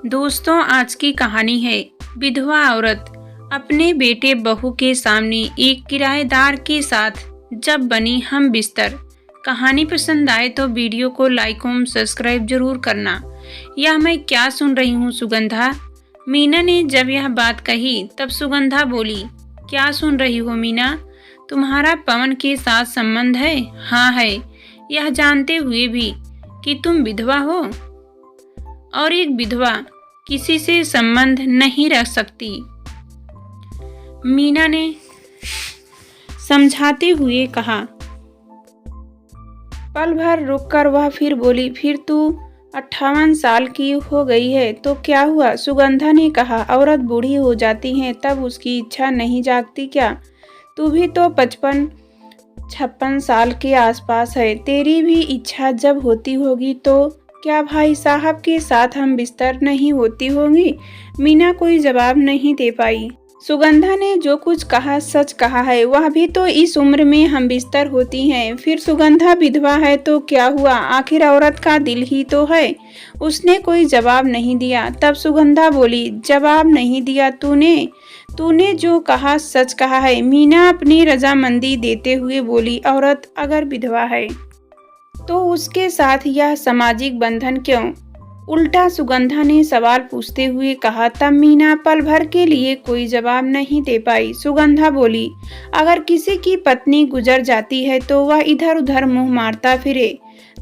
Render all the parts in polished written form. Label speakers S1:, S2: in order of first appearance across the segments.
S1: दोस्तों, आज की कहानी है विधवा औरत अपने बेटे बहू के सामने एक किराएदार के साथ जब बनी हम बिस्तर। कहानी पसंद आए तो वीडियो को लाइक और सब्सक्राइब जरूर करना। यह मैं क्या सुन रही हूँ सुगंधा? मीना ने जब यह बात कही तब सुगंधा बोली, क्या सुन रही हो मीना? तुम्हारा पवन के साथ संबंध है? हाँ है, यह जानते हुए भी कि तुम विधवा हो और एक विधवा किसी से संबंध नहीं रख सकती, मीना ने समझाते हुए कहा। पल भर रुककर वह फिर बोली, फिर तू 58 साल की हो गई है तो क्या हुआ? सुगंधा ने कहा, औरत बूढ़ी हो जाती है तब उसकी इच्छा नहीं जागती क्या? तू भी तो 55-56 साल के आसपास है, तेरी भी इच्छा जब होती होगी तो क्या भाई साहब के साथ हम बिस्तर नहीं होती होंगी? मीना कोई जवाब नहीं दे पाई। सुगंधा ने जो कुछ कहा सच कहा है, वह भी तो इस उम्र में हम बिस्तर होती हैं। फिर सुगंधा विधवा है तो क्या हुआ? आखिर औरत का दिल ही तो है। उसने कोई जवाब नहीं दिया। तब सुगंधा बोली, जवाब नहीं दिया तूने जो कहा सच कहा है। मीना अपनी रजामंदी देते हुए बोली, औरत अगर विधवा है तो उसके साथ यह सामाजिक बंधन क्यों? उल्टा सुगंधा ने सवाल पूछते हुए कहा। तब मीना पल भर के लिए कोई जवाब नहीं दे पाई। सुगंधा बोली, अगर किसी की पत्नी गुजर जाती है तो वह इधर उधर मुंह मारता फिरे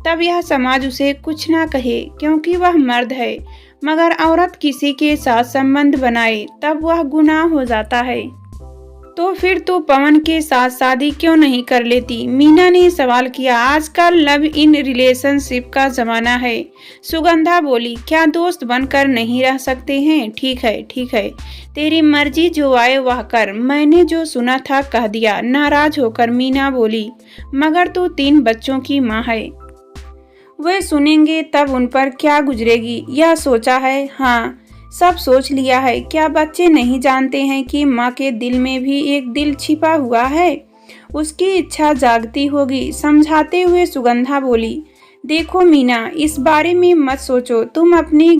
S1: तब यह समाज उसे कुछ ना कहे क्योंकि वह मर्द है, मगर औरत किसी के साथ संबंध बनाए तब वह गुनाह हो जाता है। तो फिर तू पवन के साथ शादी क्यों नहीं कर लेती? मीना ने सवाल किया। आजकल लव इन रिलेशनशिप का जमाना है। सुगंधा बोली, क्या दोस्त बनकर नहीं रह सकते हैं? ठीक है, तेरी मर्जी, जो आए वह कर। मैंने जो सुना था कह दिया। नाराज होकर मीना बोली, मगर तू 3 बच्चों की माँ है, वे सुनेंगे तब उन पर क्या गुजरेगी? यह सोचा है? हाँ, सब सोच लिया है। क्या बच्चे नहीं जानते हैं कि माँ के दिल में भी एक दिल छिपा हुआ है? उसकी इच्छा जागती होगी। समझाते हुए सुगंधा बोली, देखो मीना, इस बारे में मत सोचो। तुम अपनी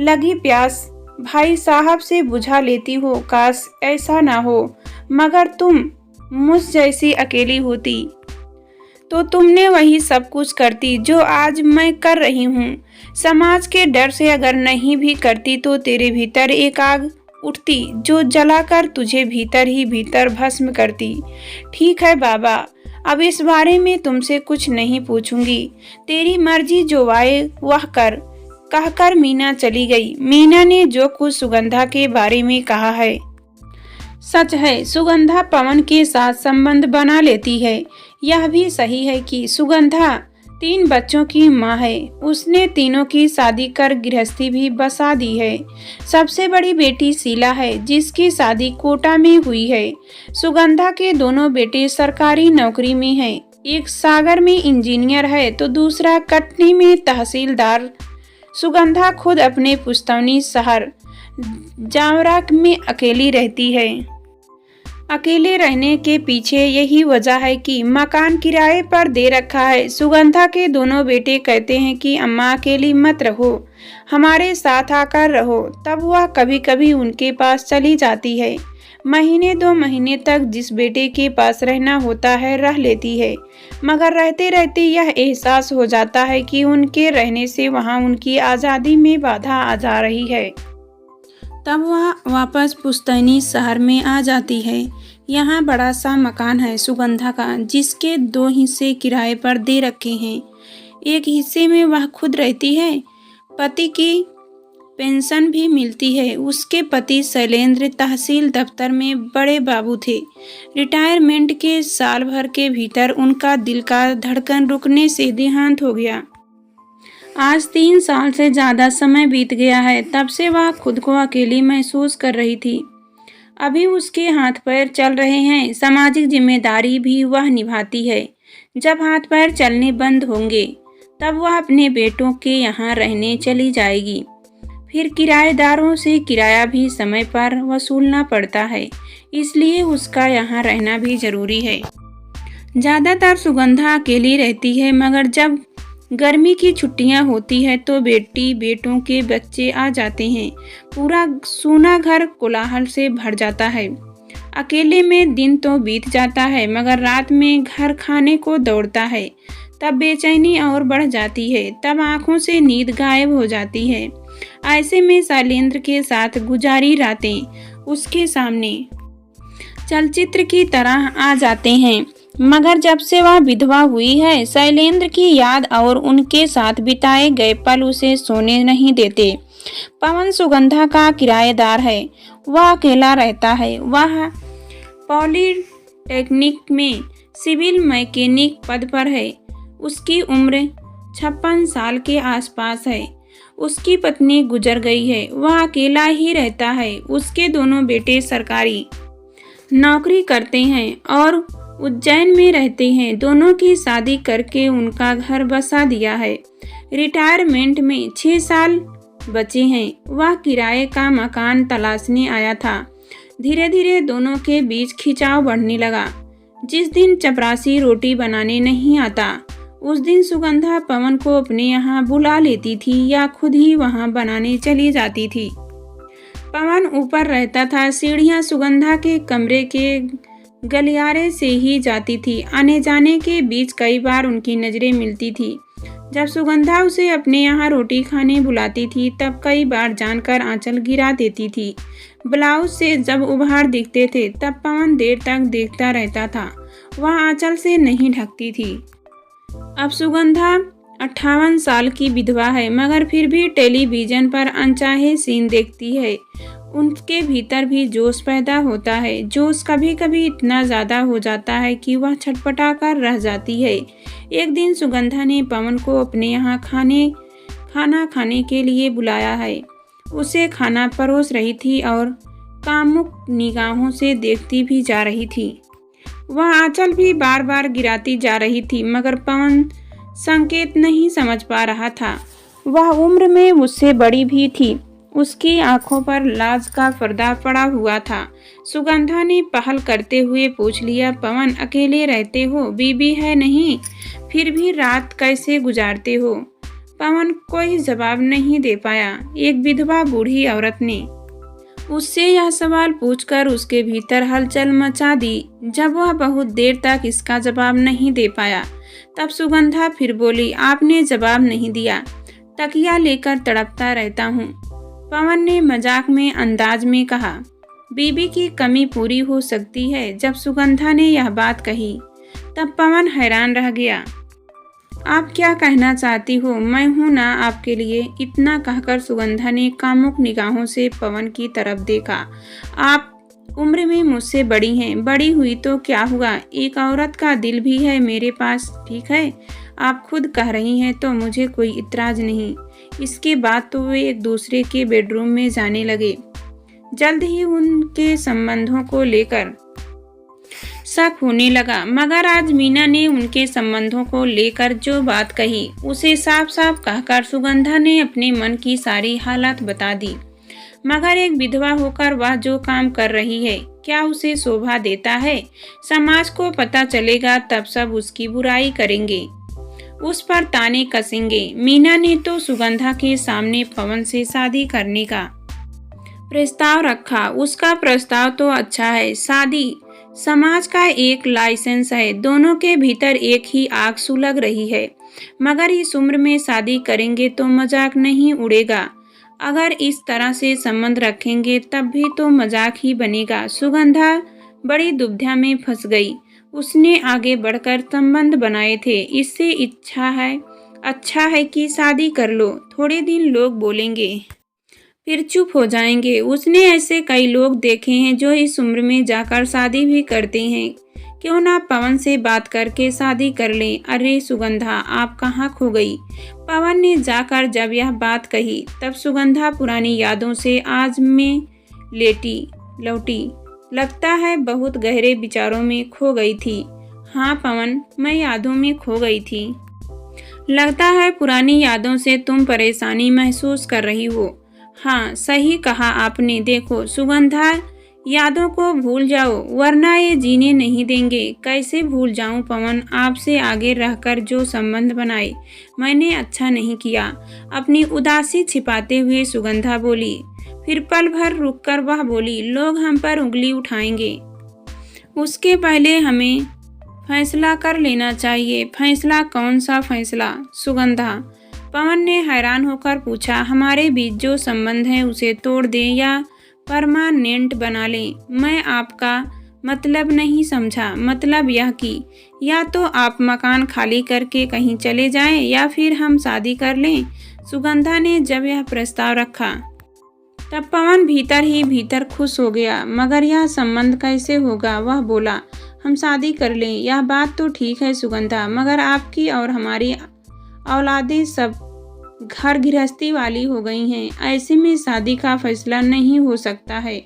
S1: लगी प्यास भाई साहब से बुझा लेती हो। काश ऐसा ना हो, मगर तुम मुझ जैसी अकेली होती तो तुमने वही सब कुछ करती जो आज मैं कर रही हूँ। समाज के डर से अगर नहीं भी करती तो तेरे भीतर एक आग उठती जो जलाकर तुझे भीतर ही भीतर भस्म करती। ठीक है बाबा, अब इस बारे में तुमसे कुछ नहीं पूछूंगी। तेरी मर्जी, जो आए वह कर, कहकर मीना चली गई। मीना ने जो कुछ सुगंधा के बारे में कहा है सच है। सुगंधा पवन के साथ संबंध बना लेती है। यह भी सही है कि सुगंधा 3 बच्चों की माँ है। उसने तीनों की शादी कर गृहस्थी भी बसा दी है। सबसे बड़ी बेटी शीला है, जिसकी शादी कोटा में हुई है। सुगंधा के दोनों बेटे सरकारी नौकरी में हैं। एक सागर में इंजीनियर है तो दूसरा कटनी में तहसीलदार। सुगंधा खुद अपने पुश्तौनी शहर जावरा में अकेली रहती है। अकेले रहने के पीछे यही वजह है कि मकान किराए पर दे रखा है। सुगंधा के दोनों बेटे कहते हैं कि अम्मा अकेली मत रहो, हमारे साथ आकर रहो। तब वह कभी कभी उनके पास चली जाती है। महीने 2 महीने तक जिस बेटे के पास रहना होता है रह लेती है, मगर रहते रहते यह एहसास हो जाता है कि उनके रहने से वहाँ उनकी आज़ादी में बाधा आ जा रही है। तब वह वापस पुश्तैनी शहर में आ जाती है। यहाँ बड़ा सा मकान है सुगंधा का, जिसके 2 हिस्से किराए पर दे रखे हैं। एक हिस्से में वह खुद रहती है। पति की पेंशन भी मिलती है। उसके पति शैलेंद्र तहसील दफ्तर में बड़े बाबू थे। रिटायरमेंट के साल भर के भीतर उनका दिल का धड़कन रुकने से देहांत हो गया। आज 3 साल से ज़्यादा समय बीत गया है। तब से वह खुद को अकेली महसूस कर रही थी। अभी उसके हाथ पैर चल रहे हैं, सामाजिक जिम्मेदारी भी वह निभाती है। जब हाथ पैर चलने बंद होंगे तब वह अपने बेटों के यहाँ रहने चली जाएगी। फिर किराएदारों से किराया भी समय पर वसूलना पड़ता है, इसलिए उसका यहाँ रहना भी जरूरी है। ज़्यादातर सुगंधा अकेली रहती है, मगर जब गर्मी की छुट्टियां होती है तो बेटी बेटों के बच्चे आ जाते हैं। पूरा सूना घर कोलाहल से भर जाता है। अकेले में दिन तो बीत जाता है मगर रात में घर खाने को दौड़ता है। तब बेचैनी और बढ़ जाती है, तब आंखों से नींद गायब हो जाती है। ऐसे में शैलेंद्र के साथ गुजारी रातें उसके सामने चलचित्र की तरह आ जाते हैं। मगर जब से वह विधवा हुई है, शैलेंद्र की याद और उनके साथ बिताए गए पल उसे सोने नहीं देते। पवन सुगंधा का किराएदार है। वह अकेला रहता है। वह पॉलीटेक्निक में सिविल मैकेनिक पद पर है। उसकी उम्र 56 साल के आसपास है। उसकी पत्नी गुजर गई है। वह अकेला ही रहता है। उसके दोनों बेटे सरकारी नौकरी करते हैं और उज्जैन में रहते हैं। दोनों की शादी करके उनका घर बसा दिया है। रिटायरमेंट में 6 साल बचे हैं। वह किराए का मकान तलाशने आया था। धीरे धीरे दोनों के बीच खिंचाव बढ़ने लगा। जिस दिन चपरासी रोटी बनाने नहीं आता, उस दिन सुगंधा पवन को अपने यहाँ बुला लेती थी या खुद ही वहाँ बनाने चली जाती थी। पवन ऊपर रहता था। सीढ़ियाँ सुगंधा के कमरे के गलियारे से ही जाती थी। आने जाने के बीच कई बार उनकी नज़रें मिलती थी। जब सुगंधा उसे अपने यहाँ रोटी खाने बुलाती थी तब कई बार जानकर आंचल गिरा देती थी। ब्लाउज से जब उभार दिखते थे तब पवन देर तक देखता रहता था। वह आंचल से नहीं ढकती थी। अब सुगंधा 58 साल की विधवा है मगर फिर भी टेलीविज़न पर अनचाहे सीन देखती है। उनके भीतर भी जोश पैदा होता है। जोश कभी कभी इतना ज़्यादा हो जाता है कि वह छटपटा कर रह जाती है। एक दिन सुगंधा ने पवन को अपने यहाँ खाना खाने के लिए बुलाया है। उसे खाना परोस रही थी और कामुक निगाहों से देखती भी जा रही थी। वह आंचल भी बार बार गिराती जा रही थी मगर पवन संकेत नहीं समझ पा रहा था। वह उम्र में मुझसे बड़ी भी थी। उसकी आंखों पर लाज का पर्दा पड़ा हुआ था। सुगंधा ने पहल करते हुए पूछ लिया, पवन अकेले रहते हो? बीबी है नहीं? फिर भी रात कैसे गुजारते हो? पवन कोई जवाब नहीं दे पाया। एक विधवा बूढ़ी औरत ने उससे यह सवाल पूछकर उसके भीतर हलचल मचा दी। जब वह बहुत देर तक इसका जवाब नहीं दे पाया तब सुगंधा फिर बोली, आपने जवाब नहीं दिया। तकिया लेकर तड़पता रहता हूँ। पवन ने मजाक में अंदाज में कहा। बीबी की कमी पूरी हो सकती है। जब सुगंधा ने यह बात कही तब पवन हैरान रह गया। आप क्या कहना चाहती हो? मैं हूं ना आपके लिए। इतना कहकर सुगंधा ने कामुक निगाहों से पवन की तरफ देखा। आप उम्र में मुझसे बड़ी हैं। बड़ी हुई तो क्या हुआ, एक औरत का दिल भी है मेरे पास, ठीक है? आप खुद कह रही हैं तो मुझे कोई इतराज नहीं। इसके बाद तो वे एक दूसरे के बेडरूम में जाने लगे। जल्द ही उनके संबंधों को लेकर शक होने लगा। मगर आज मीना ने उनके संबंधों को लेकर जो बात कही उसे साफ साफ कहकर सुगंधा ने अपने मन की सारी हालत बता दी। मगर एक विधवा होकर वह जो काम कर रही है क्या उसे शोभा देता है? समाज को पता चलेगा तब सब उसकी बुराई करेंगे, उस पर ताने कसेंगे। मीना ने तो सुगंधा के सामने पवन से शादी करने का प्रस्ताव रखा। उसका प्रस्ताव तो अच्छा है। शादी समाज का एक लाइसेंस है। दोनों के भीतर एक ही आग सुलग रही है। मगर इस उम्र में शादी करेंगे तो मजाक नहीं उड़ेगा। अगर इस तरह से संबंध रखेंगे तब भी तो मजाक ही बनेगा। सुगंधा बड़ी दुविधा में फंस गई। उसने आगे बढ़कर संबंध बनाए थे। इससे अच्छा है कि शादी कर लो। थोड़े दिन लोग बोलेंगे फिर चुप हो जाएंगे। उसने ऐसे कई लोग देखे हैं जो इस उम्र में जाकर शादी भी करते हैं। क्यों ना पवन से बात करके शादी कर लें। अरे सुगंधा, आप कहाँ खो गई? पवन ने जाकर जब यह बात कही तब सुगंधा पुरानी यादों से आज में लौटी। लगता है बहुत गहरे विचारों में खो गई थी। हाँ पवन, मैं यादों में खो गई थी। लगता है पुरानी यादों से तुम परेशानी महसूस कर रही हो। हाँ, सही कहा आपने। देखो सुगंधा, यादों को भूल जाओ वरना ये जीने नहीं देंगे। कैसे भूल जाऊं पवन, आपसे आगे रहकर जो संबंध बनाए मैंने अच्छा नहीं किया। अपनी उदासी छिपाते हुए सुगंधा बोली। फिर पल भर रुककर वह बोली, लोग हम पर उंगली उठाएंगे, उसके पहले हमें फैसला कर लेना चाहिए। फैसला? कौन सा फैसला? सुगंधा। पवन ने हैरान होकर पूछा, हमारे बीच जो संबंध है उसे तोड़ दें या परमानेंट बना लें? मैं आपका मतलब नहीं समझा। मतलब यह कि या तो आप मकान खाली करके कहीं चले जाएं या फिर हम शादी कर लें। सुगंधा ने जब यह प्रस्ताव रखा तब पवन भीतर ही भीतर खुश हो गया। मगर यह संबंध कैसे होगा? वह बोला, हम शादी कर लें। यह बात तो ठीक है सुगंधा, मगर आपकी और हमारी औलादें सब घर गृहस्थी वाली हो गई हैं। ऐसे में शादी का फैसला नहीं हो सकता है।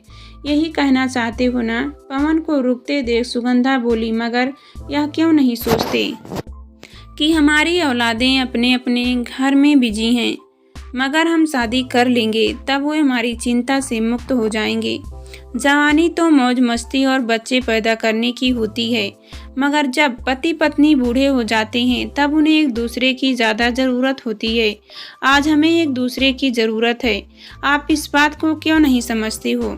S1: यही कहना चाहते हो ना? पवन को रुकते देख सुगंधा बोली, मगर यह क्यों नहीं सोचते कि हमारी औलादें अपने अपने घर में बिजी हैं। मगर हम शादी कर लेंगे तब वो हमारी चिंता से मुक्त हो जाएंगे। जवानी तो मौज मस्ती और बच्चे पैदा करने की होती है, मगर जब पति पत्नी बूढ़े हो जाते हैं तब उन्हें एक दूसरे की ज़्यादा ज़रूरत होती है। आज हमें एक दूसरे की ज़रूरत है। आप इस बात को क्यों नहीं समझते हो?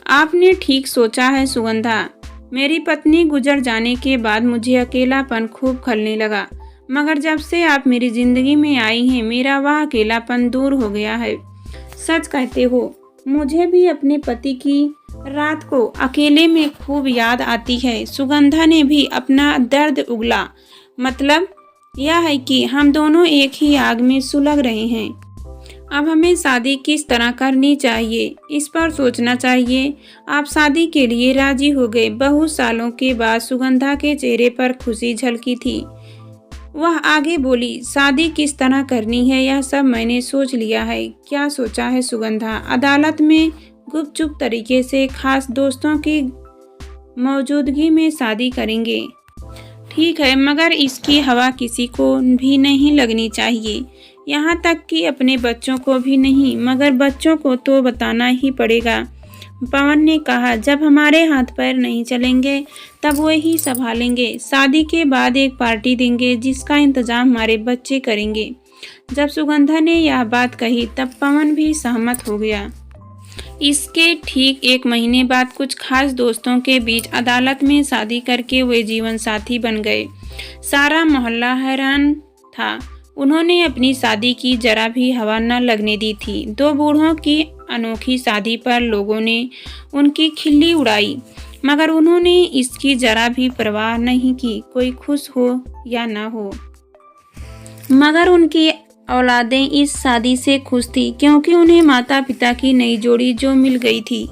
S1: आपने ठीक सोचा है सुगंधा। मेरी पत्नी गुजर जाने के बाद मुझे अकेलापन खूब खलने लगा, मगर जब से आप मेरी ज़िंदगी में आई हैं मेरा वह अकेलापन दूर हो गया है। सच कहते हो, मुझे भी अपने पति की रात को अकेले में खूब याद आती है। सुगंधा ने भी अपना दर्द उगला। मतलब यह है कि हम दोनों एक ही आग में सुलग रहे हैं। अब हमें शादी किस तरह करनी चाहिए, इस पर सोचना चाहिए। आप शादी के लिए राजी हो गए। बहुत सालों के बाद सुगंधा के चेहरे पर खुशी झलकी थी। वह आगे बोली, शादी किस तरह करनी है यह सब मैंने सोच लिया है। क्या सोचा है सुगंधा? अदालत में गुपचुप तरीके से खास दोस्तों की मौजूदगी में शादी करेंगे। ठीक है, मगर इसकी हवा किसी को भी नहीं लगनी चाहिए, यहाँ तक कि अपने बच्चों को भी नहीं। मगर बच्चों को तो बताना ही पड़ेगा। पवन ने कहा, जब हमारे हाथ पैर नहीं चलेंगे तब वो ही संभालेंगे। शादी के बाद एक पार्टी देंगे जिसका इंतजाम हमारे बच्चे करेंगे। जब सुगंधा ने यह बात कही तब पवन भी सहमत हो गया। इसके ठीक 1 महीने बाद कुछ खास दोस्तों के बीच अदालत में शादी करके वे जीवन साथी बन गए। सारा मोहल्ला हैरान था। उन्होंने अपनी शादी की जरा भी हवा न लगने दी थी। 2 बूढ़ों की अनोखी शादी पर लोगों ने उनकी खिल्ली उड़ाई, मगर उन्होंने इसकी जरा भी परवाह नहीं की, कोई खुश हो या न हो। मगर उनकी औलादें इस शादी से खुश थी, क्योंकि उन्हें माता पिता की नई जोड़ी जो मिल गई थी।